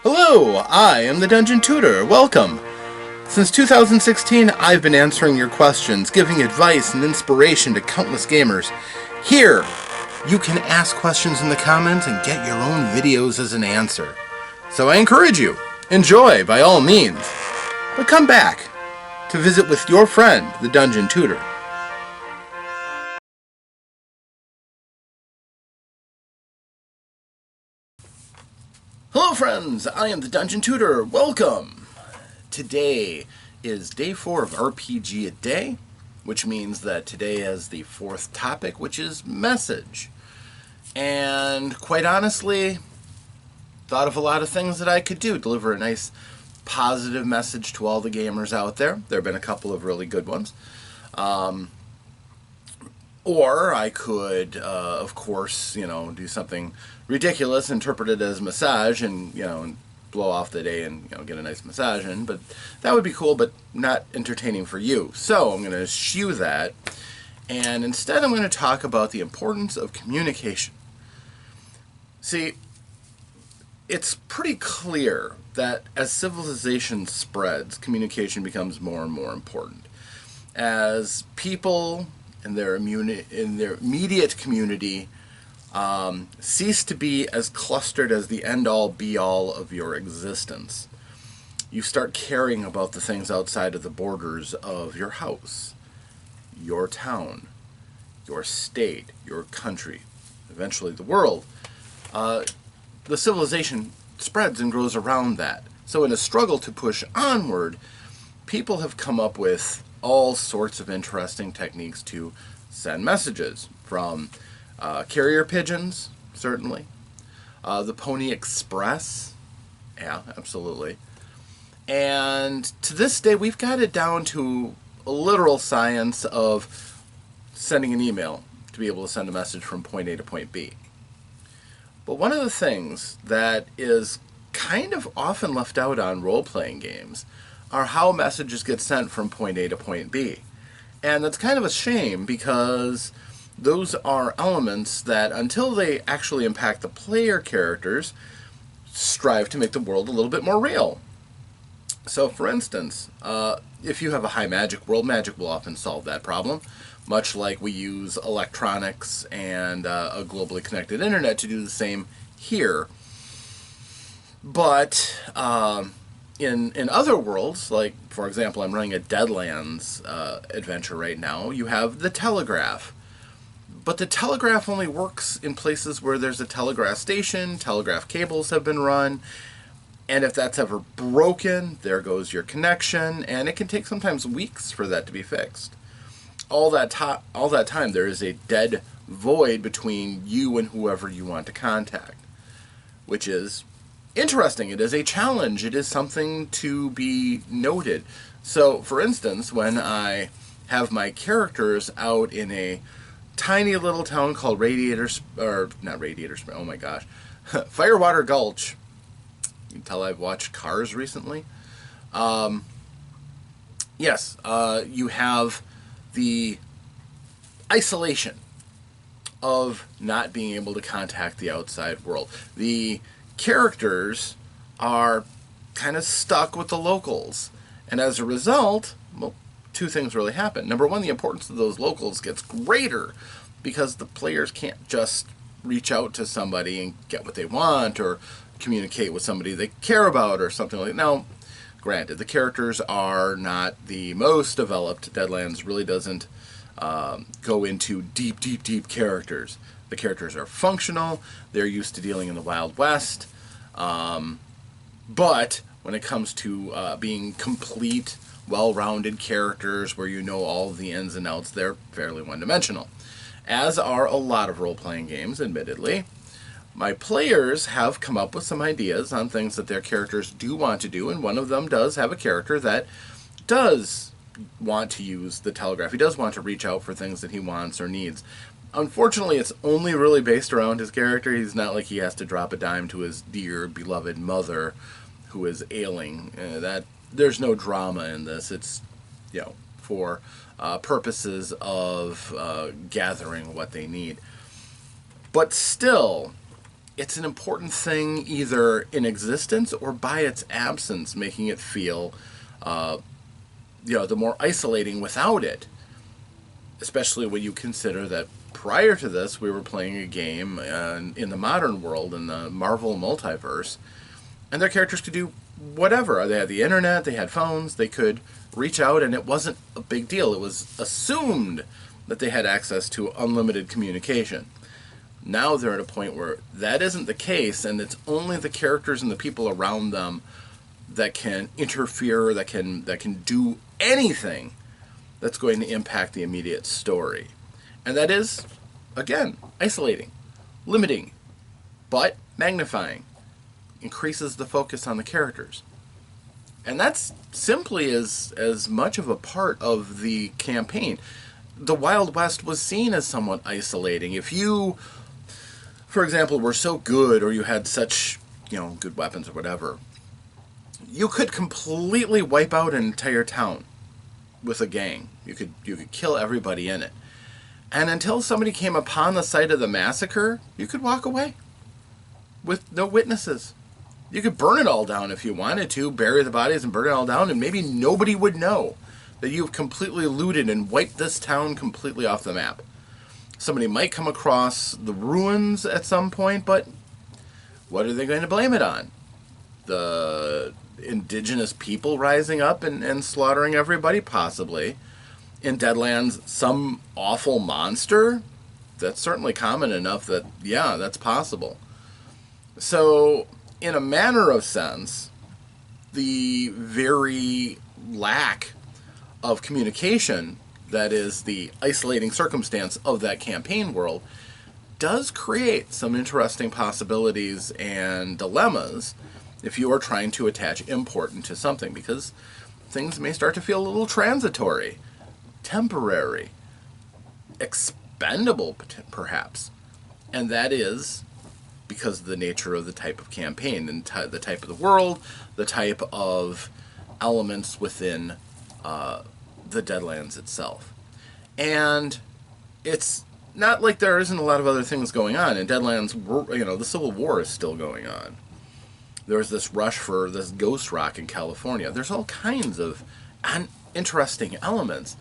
Hello, I am the Dungeon Tutor. Welcome. Since 2016, I've been answering your questions, giving advice and inspiration to countless gamers. Here, you can ask questions in the comments and get your own videos as an answer. So I encourage you, enjoy by all means. But come back to visit with your friend, the Dungeon Tutor. Hello friends, I am the Dungeon Tutor. Welcome! Today is day 4 of RPGaDay, which means that today is the 4th topic, which is message. And quite honestly, thought of a lot of things that I could do. Deliver a nice positive message to all the gamers out there. There have been a couple of really good ones. Or I could, of course, do something ridiculous, interpret it as massage, and, and blow off the day and, get a nice massage in. But that would be cool, but not entertaining for you. So I'm going to eschew that. And instead I'm going to talk about the importance of communication. See, it's pretty clear that as civilization spreads, communication becomes more and more important. As people in their immediate community cease to be as clustered as the end-all be-all of your existence, you start caring about the things outside of the borders of your house, your town, your state, your country, eventually the world. The civilization spreads and grows around that. So in a struggle to push onward, people have come up with all sorts of interesting techniques to send messages, from carrier pigeons, certainly, the Pony Express, yeah, absolutely, and to this day we've got it down to a literal science of sending an email to be able to send a message from point A to point B. But one of the things that is kind of often left out on role-playing games are how messages get sent from point A to point B. And that's kind of a shame, because those are elements that, until they actually impact the player characters, strive to make the world a little bit more real. So, for instance, if you have a high magic world, magic will often solve that problem, much like we use electronics and a globally connected internet to do the same here. But in other worlds, like, for example, I'm running a Deadlands adventure right now, you have the telegraph. But the telegraph only works in places where there's a telegraph station, telegraph cables have been run, and if that's ever broken, there goes your connection, and it can take sometimes weeks for that to be fixed. All that time, there is a dead void between you and whoever you want to contact, which is interesting. It is a challenge. It is something to be noted. So, for instance, when I have my characters out in a tiny little town called Firewater Gulch. You can tell I've watched Cars recently. Yes, you have the isolation of not being able to contact the outside world. The characters are kind of stuck with the locals. And as a result, well, two things really happen. Number one, the importance of those locals gets greater, because the players can't just reach out to somebody and get what they want, or communicate with somebody they care about, or something like that. Now, granted, the characters are not the most developed. Deadlands really doesn't go into deep characters. The characters are functional. They're used to dealing in the Wild West. But when it comes to being complete, well-rounded characters where you know all the ins and outs, they're fairly one-dimensional. As are a lot of role-playing games, admittedly. My players have come up with some ideas on things that their characters do want to do, and one of them does have a character that does want to use the telegraph. He does want to reach out for things that he wants or needs. Unfortunately, it's only really based around his character. He's not like he has to drop a dime to his dear, beloved mother who is ailing. There's no drama in this. It's, for purposes of gathering what they need. But still, it's an important thing either in existence or by its absence, making it feel, the more isolating without it. Especially when you consider that prior to this, we were playing a game in the modern world, in the Marvel multiverse, and their characters could do whatever. They had the internet, they had phones, they could reach out, and it wasn't a big deal. It was assumed that they had access to unlimited communication. Now they're at a point where that isn't the case, and it's only the characters and the people around them that can interfere, that can do anything that's going to impact the immediate story. And that is, again, isolating, limiting, but magnifying. Increases the focus on the characters. And that's simply as much of a part of the campaign. The Wild West was seen as somewhat isolating. If you, for example, were so good, or you had such, good weapons or whatever, you could completely wipe out an entire town with a gang. You could kill everybody in it. And until somebody came upon the site of the massacre, you could walk away with no witnesses. You could burn it all down if you wanted to, bury the bodies and burn it all down, and maybe nobody would know that you've completely looted and wiped this town completely off the map. Somebody might come across the ruins at some point, but what are they going to blame it on? The indigenous people rising up and slaughtering everybody? Possibly. In Deadlands, some awful monster? That's certainly common enough that, yeah, that's possible. So, in a manner of sense, the very lack of communication, that is the isolating circumstance of that campaign world, does create some interesting possibilities and dilemmas if you are trying to attach import to something, because things may start to feel a little transitory, temporary, expendable perhaps. And that is because of the nature of the type of campaign and the type of the world, the type of elements within the Deadlands itself. And it's not like there isn't a lot of other things going on. In Deadlands, the Civil War is still going on. There's this rush for this ghost rock in California. There's all kinds of interesting elements.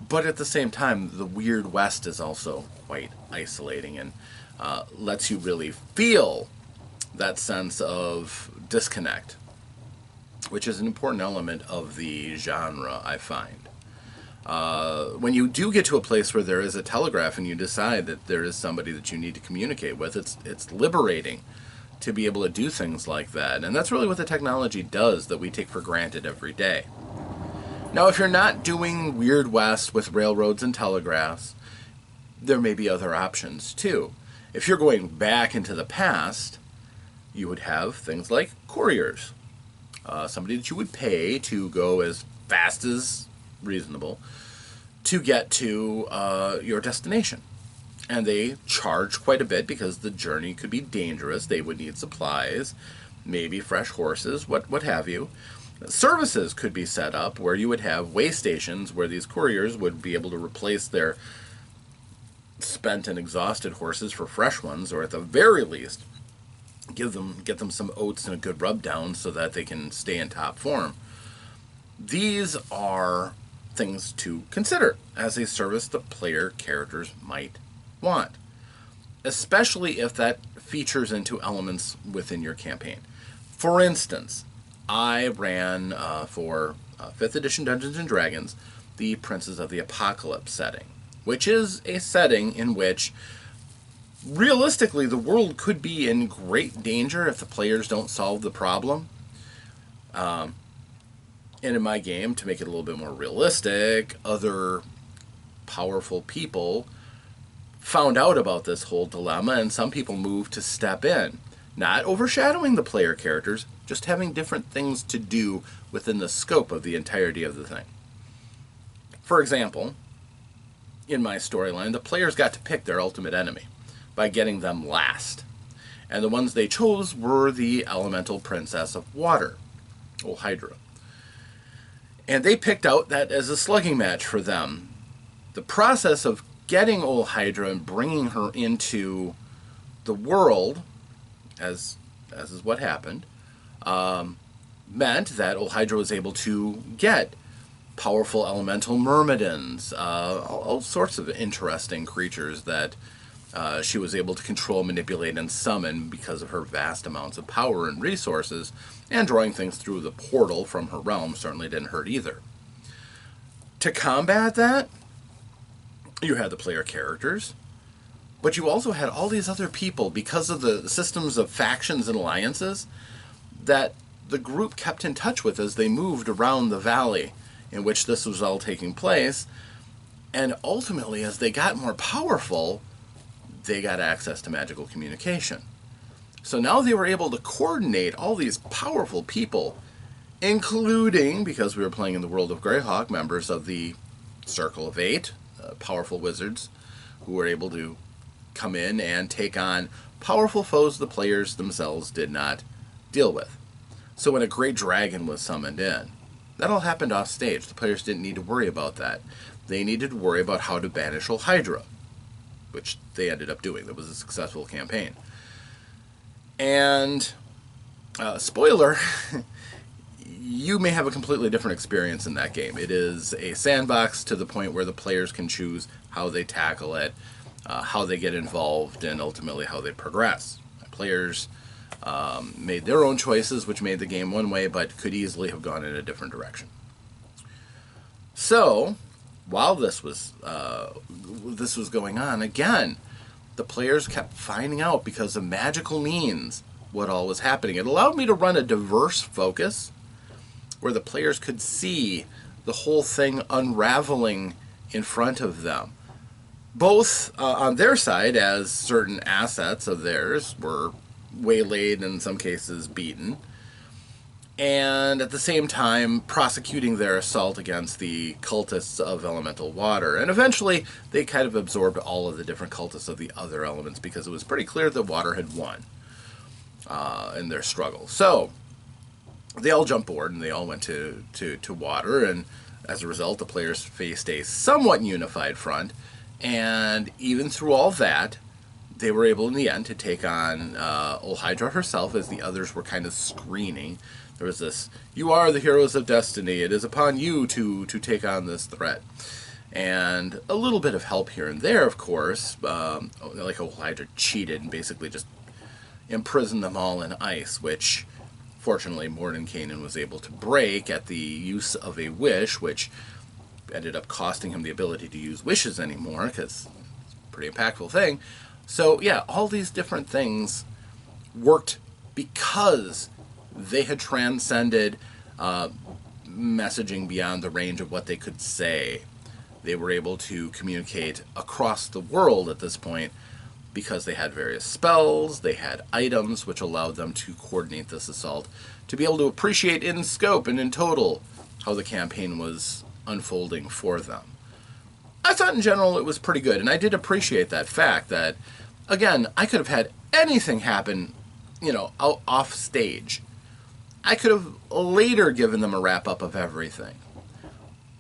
But at the same time, the Weird West is also quite isolating and lets you really feel that sense of disconnect, which is an important element of the genre, I find. When you do get to a place where there is a telegraph and you decide that there is somebody that you need to communicate with, it's liberating to be able to do things like that. And that's really what the technology does that we take for granted every day. Now, if you're not doing Weird West with railroads and telegraphs, there may be other options too. If you're going back into the past, you would have things like couriers. Somebody that you would pay to go as fast as reasonable to get to your destination. And they charge quite a bit because the journey could be dangerous. They would need supplies, maybe fresh horses, what have you. Services could be set up where you would have way stations where these couriers would be able to replace their spent and exhausted horses for fresh ones, or at the very least get them some oats and a good rub down so that they can stay in top form. These are things to consider as a service the player characters might want, especially if that features into elements within your campaign. For instance, I ran for 5th edition Dungeons & Dragons the Princes of the Apocalypse setting, which is a setting in which realistically the world could be in great danger if the players don't solve the problem. And in my game, to make it a little bit more realistic, other powerful people found out about this whole dilemma, and some people moved to step in, not overshadowing the player characters, just having different things to do within the scope of the entirety of the thing. For example, in my storyline, the players got to pick their ultimate enemy by getting them last. And the ones they chose were the elemental princess of water, Hydra. And they picked out that as a slugging match for them. The process of getting Hydra and bringing her into the world as is what happened, meant that Olhydra was able to get powerful elemental myrmidons, all sorts of interesting creatures that she was able to control, manipulate, and summon because of her vast amounts of power and resources, and drawing things through the portal from her realm certainly didn't hurt either. To combat that, you had the player characters, but you also had all these other people, because of the systems of factions and alliances, that the group kept in touch with as they moved around the valley in which this was all taking place. And ultimately, as they got more powerful, they got access to magical communication. So now they were able to coordinate all these powerful people, including, because we were playing in the world of Greyhawk, members of the Circle of Eight, powerful wizards, who were able to come in and take on powerful foes the players themselves did not deal with. So when a great dragon was summoned in, that all happened off stage. The players didn't need to worry about that. They needed to worry about how to banish Olhydra, which they ended up doing. That was a successful campaign. And, spoiler, you may have a completely different experience in that game. It is a sandbox to the point where the players can choose how they tackle it, how they get involved, and ultimately how they progress. Players made their own choices, which made the game one way, but could easily have gone in a different direction. So, while this was going on, again, the players kept finding out, because of magical means, what all was happening. It allowed me to run a diverse focus where the players could see the whole thing unraveling in front of them. Both on their side, as certain assets of theirs were waylaid, and in some cases beaten, and at the same time prosecuting their assault against the cultists of elemental water. And eventually they kind of absorbed all of the different cultists of the other elements, because it was pretty clear that water had won in their struggle. So they all jumped board and they all went to water, and as a result the players faced a somewhat unified front. And even through all that, they were able in the end to take on Olhydra herself, as the others were kind of screening. There was this, "You are the heroes of destiny. It is upon you to take on this threat." And a little bit of help here and there, of course. Like Olhydra cheated and basically just imprisoned them all in ice, which fortunately Mordenkainen was able to break at the use of a wish, which ended up costing him the ability to use wishes anymore, because it's a pretty impactful thing. So yeah, all these different things worked because they had transcended messaging beyond the range of what they could say. They were able to communicate across the world at this point, because they had various spells, they had items which allowed them to coordinate this assault, to be able to appreciate in scope and in total how the campaign was unfolding for them. I thought in general it was pretty good, and I did appreciate that fact that, again, I could have had anything happen, out off stage. I could have later given them a wrap-up of everything.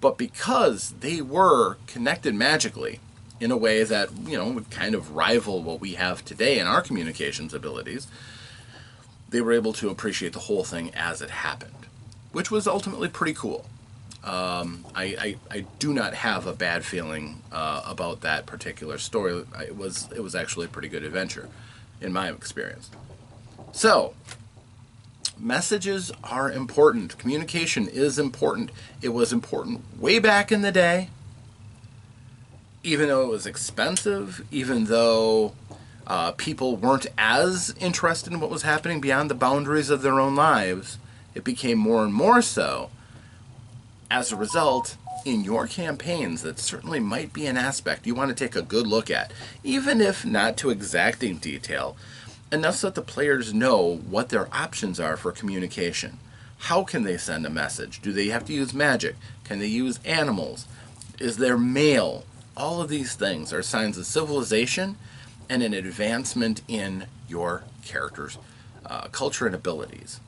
But because they were connected magically in a way that, would kind of rival what we have today in our communications abilities, they were able to appreciate the whole thing as it happened, which was ultimately pretty cool. I do not have a bad feeling about that particular story. It was actually a pretty good adventure, in my experience. So, messages are important. Communication is important. It was important way back in the day, even though it was expensive, even though people weren't as interested in what was happening beyond the boundaries of their own lives. It became more and more so. As a result, in your campaigns, that certainly might be an aspect you want to take a good look at, even if not to exacting detail, enough so that the players know what their options are for communication. How can they send a message? Do they have to use magic? Can they use animals? Is there mail? All of these things are signs of civilization and an advancement in your character's culture and abilities.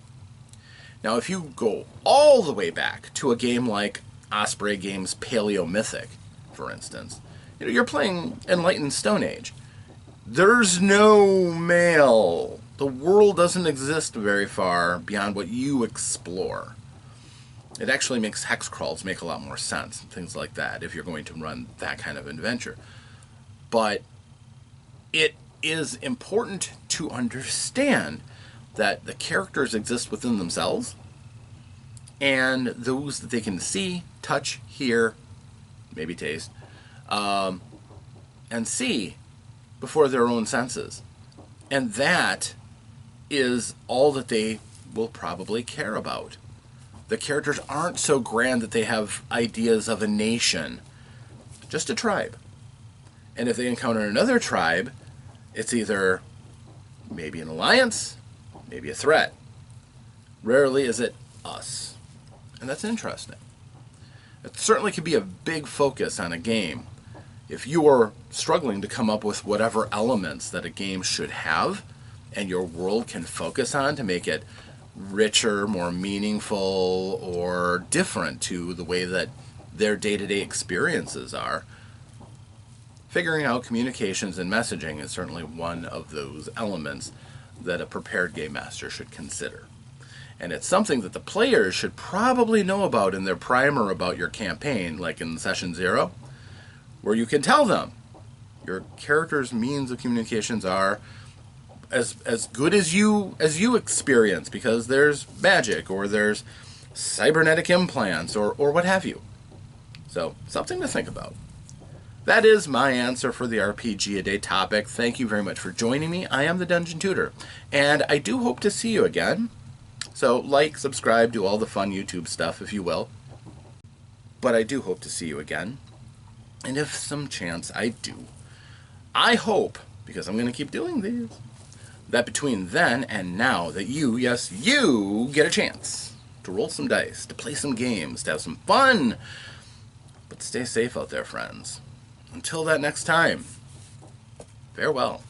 Now, if you go all the way back to a game like Osprey Games' Paleomythic, for instance, you're playing Enlightened Stone Age. There's no mail. The world doesn't exist very far beyond what you explore. It actually makes hex crawls make a lot more sense, things like that, if you're going to run that kind of adventure. But it is important to understand that the characters exist within themselves, and those that they can see, touch, hear, maybe taste, and see before their own senses. And that is all that they will probably care about. The characters aren't so grand that they have ideas of a nation, just a tribe. And if they encounter another tribe, it's either maybe an alliance, maybe a threat. Rarely is it us. And that's interesting. It certainly can be a big focus on a game. If you are struggling to come up with whatever elements that a game should have, and your world can focus on to make it richer, more meaningful, or different to the way that their day-to-day experiences are, figuring out communications and messaging is certainly one of those elements that a prepared game master should consider. And it's something that the players should probably know about in their primer about your campaign, like in Session 0, where you can tell them your character's means of communications are as good as you experience, because there's magic, or there's cybernetic implants, or what have you. So, something to think about. That is my answer for the RPGaDay topic. Thank you very much for joining me. I am the Dungeon Tutor, and I do hope to see you again. So, like, subscribe, do all the fun YouTube stuff, if you will. But I do hope to see you again. And if some chance I do, I hope, because I'm going to keep doing these, that between then and now that you, yes, you, get a chance to roll some dice, to play some games, to have some fun. But stay safe out there, friends. Until that next time, farewell.